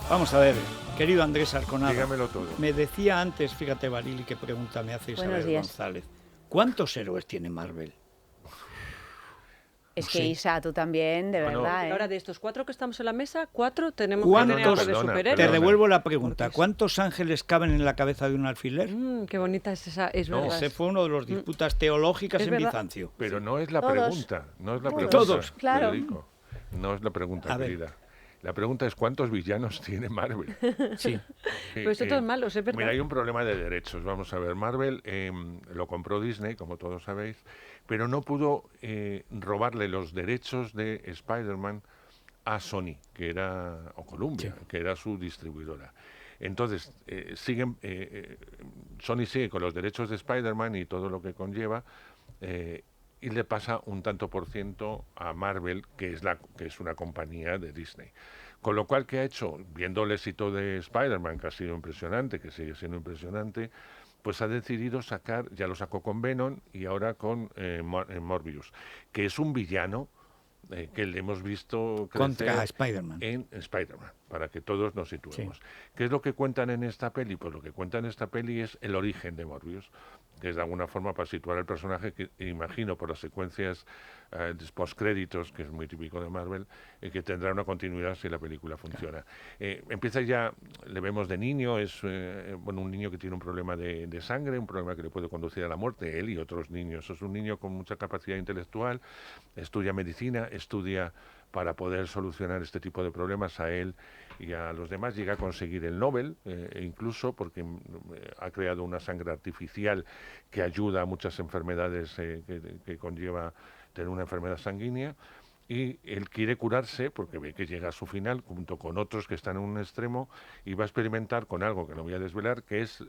Vamos a ver, querido Andrés Arconada. Dígamelo todo. Me decía antes, fíjate, Barili, qué pregunta me hace Isabel González. ¿Cuántos héroes tiene Marvel? Es que Isa, tú también, de verdad. Ahora, de estos 4 que estamos en la mesa, 4 tenemos que tener ¿Cuántos? algo de superhéroes. Te devuelvo la pregunta. ¿Cuántos ángeles caben en la cabeza de un alfiler? Qué bonita es esa. Es verdad. Ese fue uno de los disputas teológicas en Bizancio. Pero no es la pregunta. No es la pregunta. Todos, claro. Federico. No es la pregunta, querida. La pregunta es ¿cuántos villanos tiene Marvel? Sí. Pues todos malos, es verdad. Mira, hay un problema de derechos. Vamos a ver, Marvel lo compró Disney, como todos sabéis, pero no pudo robarle los derechos de Spider-Man a Sony, o Columbia, que era su distribuidora. Entonces, Sony sigue con los derechos de Spider-Man y todo lo que conlleva, y le pasa un tanto por ciento a Marvel, que es una compañía de Disney. Con lo cual, ¿qué ha hecho? Viendo el éxito de Spider-Man, que ha sido impresionante, que sigue siendo impresionante, pues ha decidido ya lo sacó con Venom y ahora con Morbius, que es un villano que le hemos visto contra Spider-Man. En Spider-Man, para que todos nos situemos. Sí. ¿Qué es lo que cuentan en esta peli? Pues lo que cuentan en esta peli es el origen de Morbius, que es de alguna forma para situar el personaje, que imagino por las secuencias postcréditos, que es muy típico de Marvel, que tendrá una continuidad si la película funciona. Empieza ya, le vemos de niño, es un niño que tiene un problema de sangre, un problema que le puede conducir a la muerte, él y otros niños. Es un niño con mucha capacidad intelectual, estudia medicina, estudia para poder solucionar este tipo de problemas a él y a los demás. Llega a conseguir el Nobel, incluso porque ha creado una sangre artificial que ayuda a muchas enfermedades que conlleva tener una enfermedad sanguínea, y él quiere curarse porque ve que llega a su final junto con otros que están en un extremo, y va a experimentar con algo que no voy a desvelar, que es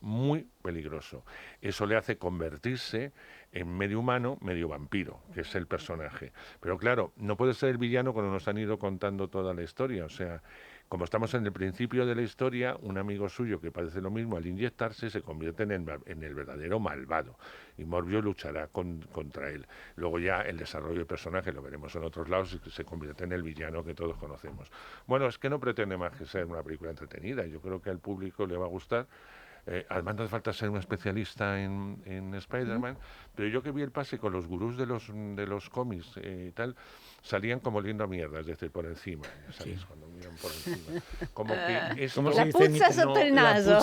muy peligroso. Eso le hace convertirse en medio humano, medio vampiro, que es el personaje. Pero claro, no puede ser el villano cuando nos han ido contando toda la historia. O sea, como estamos en el principio de la historia, un amigo suyo que padece lo mismo, al inyectarse se convierte en el verdadero malvado, y Morbius luchará contra él. Luego ya el desarrollo del personaje lo veremos en otros lados y se convierte en el villano que todos conocemos. Bueno, es que no pretende más que ser una película entretenida. Yo creo que al público le va a gustar. Además no hace falta ser un especialista en Spider-Man, pero yo que vi el pase con los gurús de los cómics y tal, salían como oliendo a mierda, es decir, por encima, ¿sabes? Sí. Cuando miran por encima. Como que esto, la puzza sotto el naso.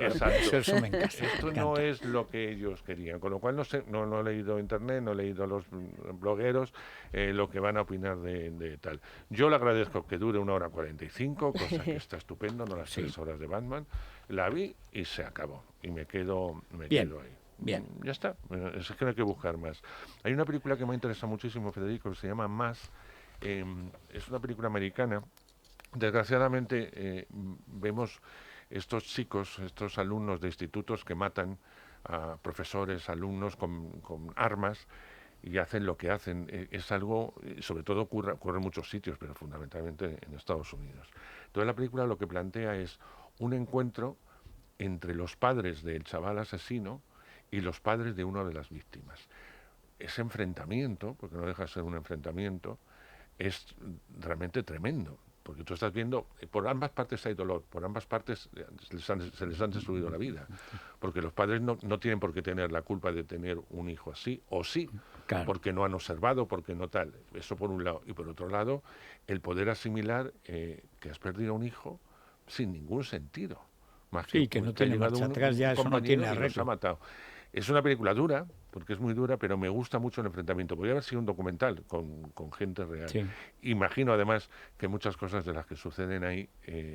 Exacto. Esto no es lo que ellos querían, con lo cual no sé, no he leído internet, no he leído a los blogueros lo que van a opinar de tal. Yo le agradezco que dure 1 hora 45, cosa que está estupendo, no las 3 horas de Batman. La vi y se acabó. Y me quedo ahí. Bien. Ya está. Es que no hay que buscar más. Hay una película que me interesa muchísimo, Federico, que se llama Más. Es una película americana. Desgraciadamente vemos estos chicos, estos alumnos de institutos que matan a profesores, alumnos con armas, y hacen lo que hacen. Es algo, sobre todo ocurre en muchos sitios, pero fundamentalmente en Estados Unidos. Entonces la película lo que plantea es un encuentro entre los padres del chaval asesino y los padres de una de las víctimas. Ese enfrentamiento, porque no deja de ser un enfrentamiento, es realmente tremendo, porque tú estás viendo, por ambas partes hay dolor, por ambas partes se les han destruido la vida, porque los padres no tienen por qué tener la culpa de tener un hijo así, o sí, claro, porque no han observado, porque no tal. Eso por un lado. Y por otro lado, el poder asimilar que has perdido un hijo sin ningún sentido. Más que no tiene marcha atrás, ya eso no tiene arreglo. Nos ha matado. Es una película dura, porque es muy dura, pero me gusta mucho el enfrentamiento. Podría haber sido un documental con gente real. Sí. Imagino, además, que muchas cosas de las que suceden ahí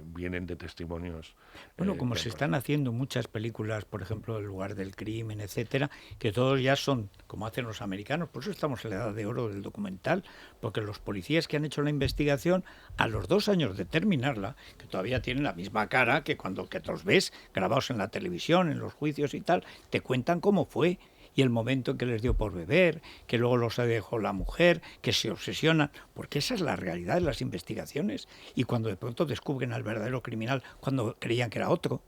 vienen de testimonios. Bueno, como se están haciendo muchas películas, por ejemplo, El lugar del crimen, etcétera, que todos ya son, como hacen los americanos, por eso estamos en la edad de oro del documental, porque los policías que han hecho la investigación, a los 2 años de terminarla, que todavía tienen la misma cara que cuando que los ves grabados en la televisión, en los juicios y tal, te cuentan cómo fue, y el momento en que les dio por beber, que luego los dejó la mujer, que se obsesionan, porque esa es la realidad de las investigaciones, y cuando de pronto descubren al verdadero criminal cuando creían que era otro.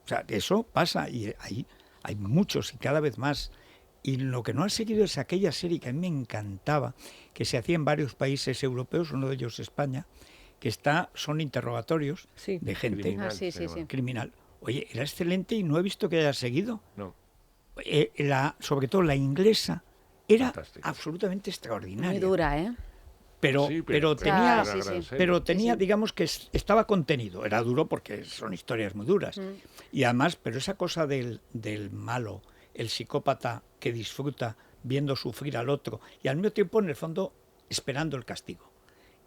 O sea, eso pasa, y ahí hay muchos y cada vez más. Y lo que no han seguido es aquella serie que a mí me encantaba, que se hacía en varios países europeos, uno de ellos España, que son interrogatorios de gente Criminal, criminal. Oye, era excelente y no he visto que haya seguido. No. Sobre todo la inglesa era Fantástica. absolutamente extraordinaria. Muy dura, ¿eh? Pero tenía, pero tenía digamos que estaba contenido. Era duro porque son historias muy duras. Y además, pero esa cosa del malo, el psicópata que disfruta viendo sufrir al otro y al mismo tiempo, en el fondo, esperando el castigo.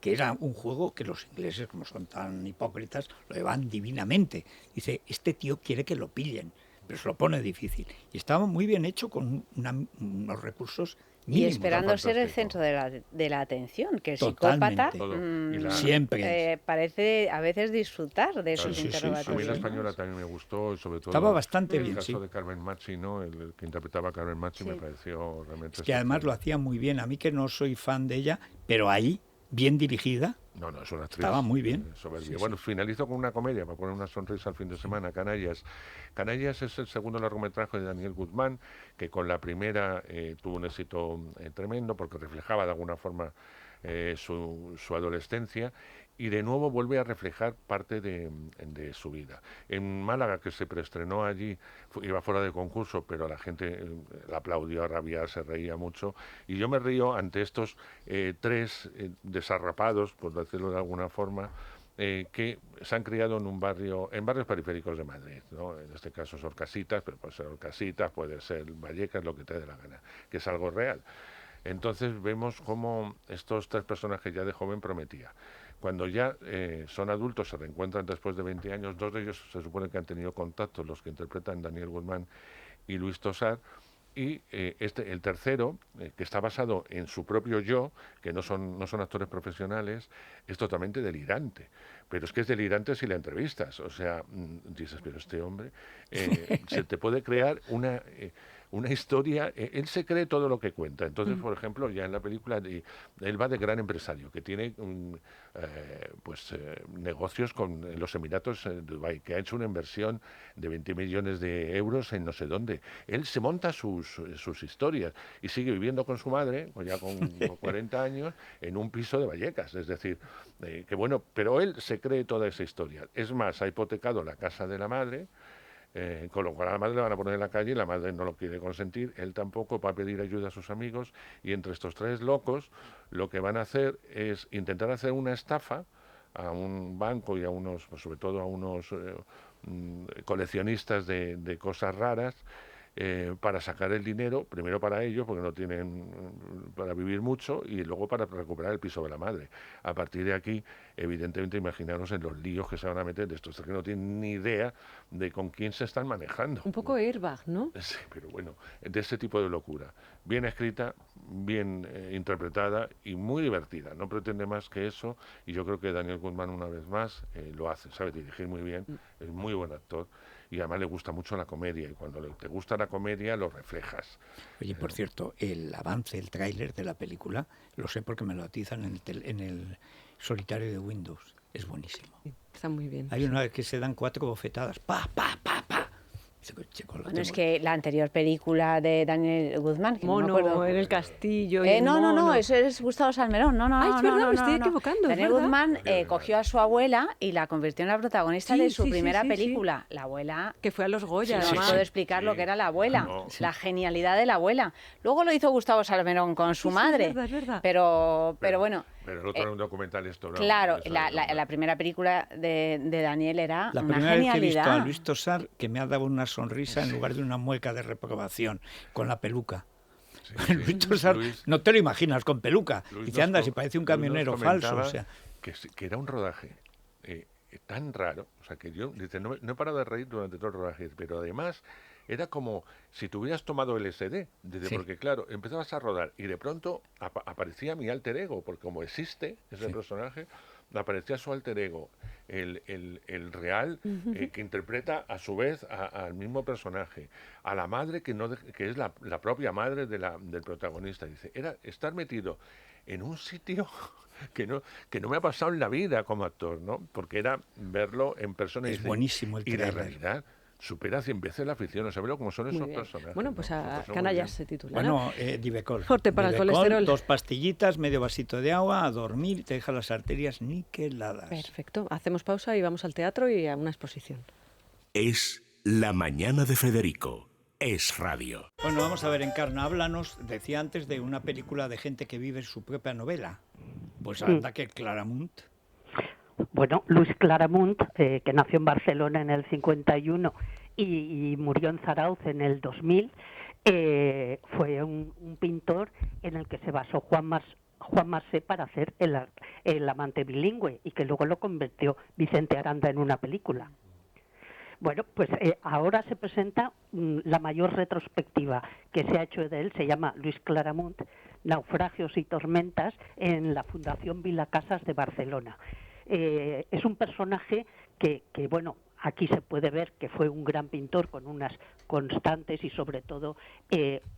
Que era un juego que los ingleses, como son tan hipócritas, lo llevan divinamente. Dice, este tío quiere que lo pillen, pero se lo pone difícil. Y estaba muy bien hecho con unos recursos mínimos. Y esperando ser el centro de la atención, que el Totalmente. psicópata siempre parece a veces disfrutar de sus interrogatorios. A mí la española también me gustó, sobre todo estaba bastante bien, el caso de Carmen Machi, ¿no? El que interpretaba a Carmen Machi me pareció realmente... Es que además lo hacía muy bien. A mí, que no soy fan de ella, pero ahí, bien dirigida, No, es una actriz. Estaba muy bien. Bueno, finalizo con una comedia para poner una sonrisa al fin de semana, Canallas. Canallas es el segundo largometraje de Daniel Guzmán, que con la primera tuvo un éxito tremendo porque reflejaba de alguna forma su adolescencia, y de nuevo vuelve a reflejar parte de su vida. En Málaga, que se preestrenó allí, iba fuera de concurso, pero la gente la aplaudió a rabiar, se reía mucho, y yo me río ante estos tres desarrapados, por decirlo de alguna forma, que se han criado en barrios periféricos de Madrid, ¿no? En este caso son Orcasitas, pero puede ser Orcasitas, puede ser Vallecas, lo que te dé la gana, que es algo real. Entonces vemos cómo estos tres personajes ya de joven prometía. Cuando ya son adultos, se reencuentran después de 20 años, dos de ellos se supone que han tenido contacto, los que interpretan Daniel Guzmán y Luis Tosar, y el tercero, que está basado en su propio yo, que no son actores profesionales, es totalmente delirante. Pero es que es delirante si la entrevistas. O sea, dices, pero este hombre se te puede crear una historia, él se cree todo lo que cuenta. Entonces, por ejemplo, ya en la película, él va de gran empresario, que tiene negocios en los Emiratos de Dubái, que ha hecho una inversión de 20 millones de euros en no sé dónde. Él se monta sus historias y sigue viviendo con su madre, ya con 40 años, en un piso de Vallecas. Es decir, que bueno, pero él se cree toda esa historia. Es más, ha hipotecado la casa de la madre, con lo cual a la madre le van a poner en la calle y la madre no lo quiere consentir, él tampoco, va a pedir ayuda a sus amigos, y entre estos tres locos lo que van a hacer es intentar hacer una estafa a un banco y a unos, pues sobre todo a unos coleccionistas de cosas raras, para sacar el dinero, primero para ellos, porque no tienen para vivir mucho, y luego para recuperar el piso de la madre. A partir de aquí, evidentemente, imaginaros en los líos que se van a meter de estos que no tienen ni idea de con quién se están manejando. Un poco Airbag, ¿no? Sí, pero bueno, de ese tipo de locura. Bien escrita, bien interpretada y muy divertida. No pretende más que eso, y yo creo que Daniel Guzmán, una vez más, lo hace. Sabe dirigir muy bien, es muy buen actor, y además le gusta mucho la comedia, y cuando te gusta la comedia lo reflejas. Oye, por cierto, el avance, el tráiler de la película, lo sé porque me lo atizan en el solitario de Windows. Es buenísimo. Está muy bien. Hay una vez que se dan 4 bofetadas. ¡Pa, pa, pa, pa! Bueno, es que la anterior película de Daniel Guzmán, que Mono, no me acuerdo. en el castillo. No, eso es Gustavo Salmerón. No, es verdad, me estoy equivocando. Daniel Guzmán cogió a su abuela y la convirtió en la protagonista de su primera película. La abuela, que fue a los Goya. No puedo explicar lo que era la abuela, la genialidad de la abuela. Luego lo hizo Gustavo Salmerón con su madre. Es verdad. Pero bueno. Pero el otro era un documental esto, ¿no? Claro, la primera película de Daniel era la una primera vez que he genialidad. visto a Luis Tosar, que me ha dado una sonrisa en lugar de una mueca de reprobación, con la peluca. Luis Tosar, no te lo imaginas con peluca. Dice, anda, si parece un camionero falso. O sea. Que era un rodaje tan raro, o sea, que yo no he parado de reír durante todo el rodaje, pero además era como si te hubieras tomado LSD, porque claro, empezabas a rodar y de pronto aparecía mi alter ego, porque como existe ese personaje, aparecía su alter ego, el real, que interpreta a su vez al mismo personaje, a la madre que es la propia madre del protagonista. Dice, era estar metido en un sitio que no me ha pasado en la vida como actor, ¿no? Porque era verlo en persona. Es buenísimo el y la trailer. realidad. supera 100 veces la ficción. O sea, veo cómo son Muy esos bien. personajes. Bueno, pues ¿no? a Pues muy Canallas bien. se titula. Bueno, Divecol. Forte para el Divecol, colesterol. 2 pastillitas, medio vasito de agua, a dormir, te deja las arterias niqueladas. Perfecto. Hacemos pausa y vamos al teatro y a una exposición. Es La mañana de Federico. Es radio. Bueno, vamos a ver, Encarna, háblanos, decía antes, de una película de gente que vive su propia novela. Pues anda que Claramunt. Bueno, Luis Claramunt, que nació en Barcelona en el 51 y murió en Zarauz en el 2000, fue un pintor en el que se basó Juan Marsé para hacer el amante bilingüe, y que luego lo convirtió Vicente Aranda en una película. Bueno, pues ahora se presenta la mayor retrospectiva que se ha hecho de él, se llama Luis Claramunt, Naufragios y tormentas, en la Fundación Vilacasas de Barcelona. Es un personaje que, bueno, aquí se puede ver que fue un gran pintor con unas constantes y sobre todo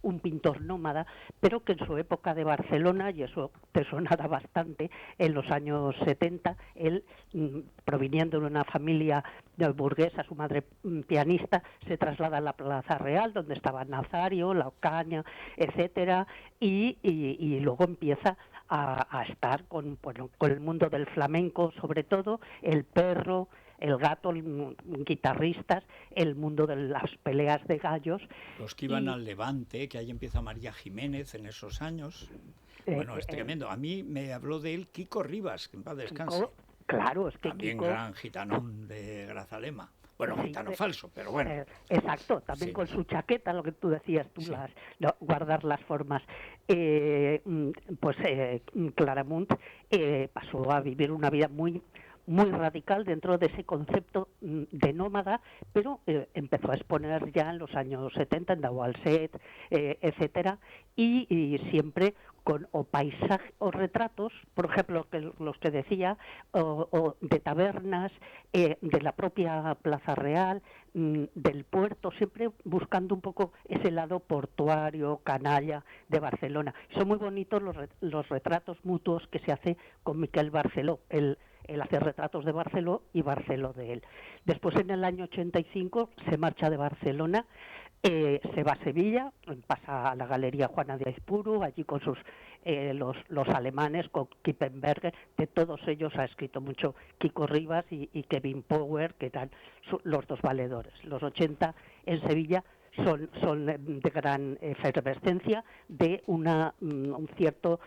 un pintor nómada, pero que en su época de Barcelona, y eso te sonará bastante, en los años 70, él, proviniendo de una familia burguesa, su madre pianista, se traslada a la Plaza Real, donde estaba Nazario, La Ocaña, etcétera, y luego empieza a estar con el mundo del flamenco, sobre todo, el perro, el gato, guitarristas, el mundo de las peleas de gallos. Los que iban al Levante, que ahí empieza María Jiménez en esos años. Bueno, es tremendo. A mí me habló de él Kiko Rivas, que en paz descanse. Claro, es que también Kiko, gran gitanón de Grazalema. Bueno, sí, gitano falso, pero bueno. Exacto, también Sí. con su chaqueta, lo que tú decías, tú Sí. guardar las formas. Claramunt pasó a vivir una vida muy radical dentro de ese concepto de nómada, pero empezó a exponer ya en los años 70 en Daualset, etcétera, y siempre con o paisajes o retratos, por ejemplo, los que decía, o de tabernas, de la propia Plaza Real, del puerto, siempre buscando un poco ese lado portuario, canalla de Barcelona. Son muy bonitos los retratos mutuos que se hace con Miquel Barceló, él hace retratos de Barceló y Barceló de él. Después, en el año 85, se marcha de Barcelona, se va a Sevilla, pasa a la Galería Juana de Aizpuru, allí con sus los alemanes, con Kippenberger, de todos ellos ha escrito mucho Kiko Rivas y Kevin Power, que eran los dos valedores. Los 80 en Sevilla son de gran efervescencia, de un cierto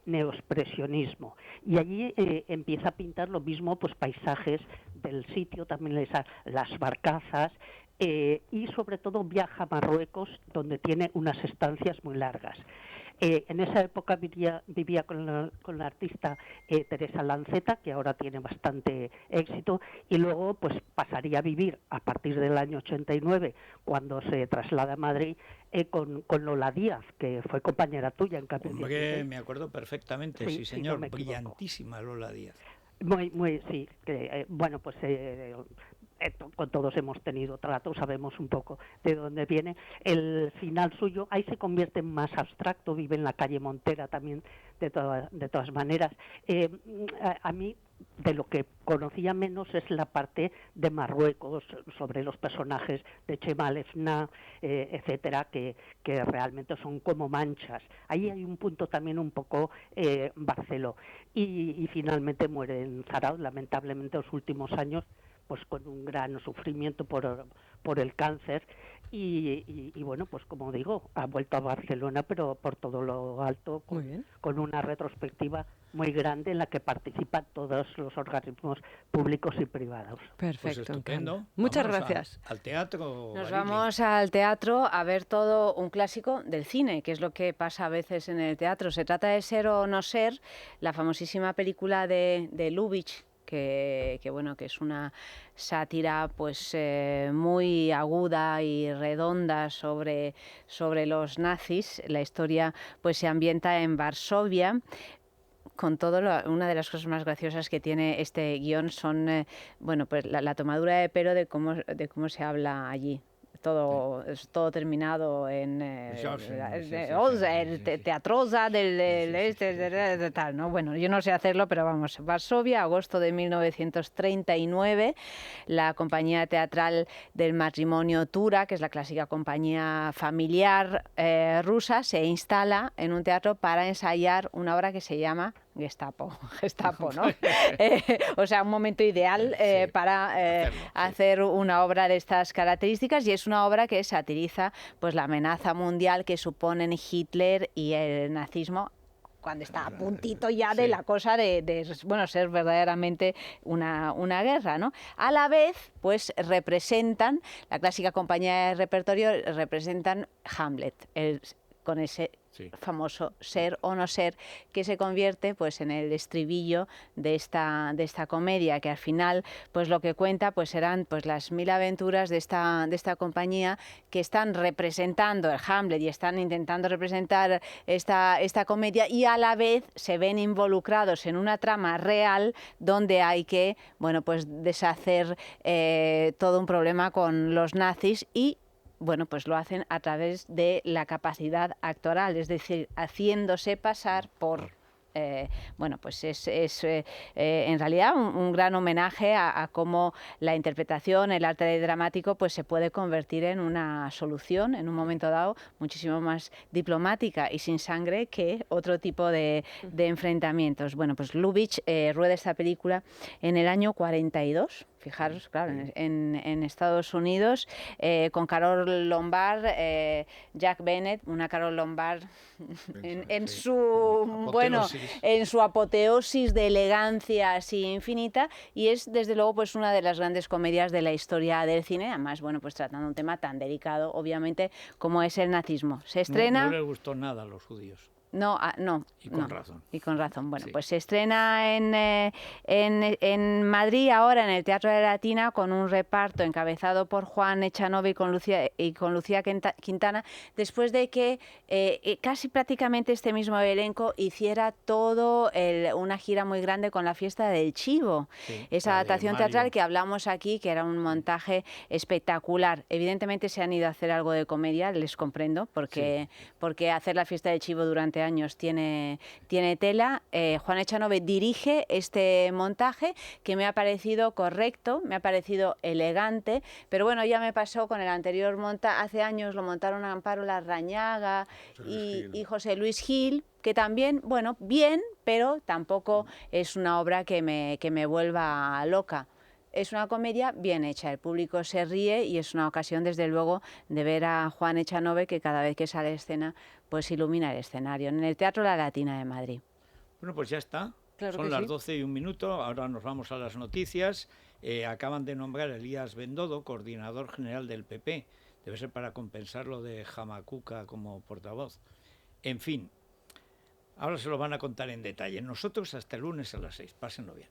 neoexpresionismo, y allí empieza a pintar lo mismo, pues paisajes del sitio, también las barcazas, y sobre todo viaja a Marruecos, donde tiene unas estancias muy largas. En esa época vivía con la artista Teresa Lanceta, que ahora tiene bastante éxito, y luego pues pasaría a vivir a partir del año 89, cuando se traslada a Madrid, con Lola Díaz, que fue compañera tuya en Cambio. Hombre, me acuerdo perfectamente, sí señor, no brillantísima Lola Díaz. Muy, sí, bueno, pues con todos hemos tenido trato, sabemos un poco de dónde viene. El final suyo, ahí se convierte en más abstracto, vive en la calle Montera también, de todas maneras. A mí, de lo que conocía menos es la parte de Marruecos, sobre los personajes de Chemal Efna, etcétera, que realmente son como manchas. Ahí hay un punto también un poco Barceló. Y finalmente muere en Zarauz, lamentablemente, los últimos años, pues con un gran sufrimiento por el cáncer, y bueno, pues como digo, ha vuelto a Barcelona, pero por todo lo alto, con una retrospectiva muy grande en la que participan todos los organismos públicos y privados. Pues Perfecto. estupendo. Muchas Vámonos gracias. Al teatro. Nos Barili. vamos al teatro a ver todo un clásico del cine, que es lo que pasa a veces en el teatro. Se trata de Ser o no ser, la famosísima película de Lubitsch, que es una sátira pues muy aguda y redonda sobre los nazis. La historia pues se ambienta en Varsovia. Con todo, una de las cosas más graciosas que tiene este guión son pues la tomadura de pelo de cómo se habla allí. todo, es todo terminado en teatrosa del tal, ¿no? Bueno, yo no sé hacerlo, pero vamos, Varsovia, agosto de 1939, la compañía teatral del matrimonio Tura, que es la clásica compañía familiar rusa, se instala en un teatro para ensayar una obra que se llama Gestapo, ¿no? O sea, un momento ideal para hacer una obra de estas características, y es una obra que satiriza pues la amenaza mundial que suponen Hitler y el nazismo cuando está a puntito ya de la cosa de ser verdaderamente una guerra, ¿no? A la vez, pues representan, la clásica compañía de repertorio, representan Hamlet, con ese famoso ser o no ser, que se convierte pues en el estribillo de esta comedia, que al final pues lo que cuenta pues serán pues las 1000 aventuras de esta compañía, que están representando el Hamlet y están intentando representar esta comedia, y a la vez se ven involucrados en una trama real donde hay que pues deshacer todo un problema con los nazis, y pues lo hacen a través de la capacidad actoral, es decir, haciéndose pasar por... pues es en realidad un gran homenaje a cómo la interpretación, el arte dramático, pues se puede convertir en una solución en un momento dado muchísimo más diplomática y sin sangre que otro tipo de enfrentamientos. Bueno, pues Lubitsch rueda esta película en el año 42. Fijaros, claro, en Estados Unidos, con Carole Lombard, Jack Bennett, una Carole Lombard en su apoteosis de elegancia así infinita, y es desde luego pues una de las grandes comedias de la historia del cine, además pues tratando un tema tan delicado, obviamente, como es el nazismo. Se estrena... No les gustó nada a los judíos. No. Y con razón. Y con razón. Bueno, pues se estrena en Madrid ahora, en el Teatro de la Latina, con un reparto encabezado por Juan Echanove y con Lucía Quintana, después de que casi prácticamente este mismo elenco hiciera todo una gira muy grande con La Fiesta del Chivo. Esa adaptación teatral que hablamos aquí, que era un montaje espectacular. Evidentemente se han ido a hacer algo de comedia, les comprendo, porque hacer La Fiesta del Chivo durante años tiene tela. Juan Echanove dirige este montaje, que me ha parecido correcto, me ha parecido elegante, pero bueno, ya me pasó con el anterior montaje, hace años lo montaron Amparo Larrañaga y José Luis Gil, que también, bien, pero tampoco es una obra que me vuelva loca. Es una comedia bien hecha, el público se ríe, y es una ocasión, desde luego, de ver a Juan Echanove, que cada vez que sale a escena, pues ilumina el escenario, en el Teatro La Latina de Madrid. Bueno, pues ya está. Claro. Son las 12:01, ahora nos vamos a las noticias. Acaban de nombrar a Elías Bendodo, coordinador general del PP. Debe ser para compensar lo de Jamacuca como portavoz. En fin, ahora se lo van a contar en detalle. Nosotros hasta el lunes a las 6. Pásenlo bien.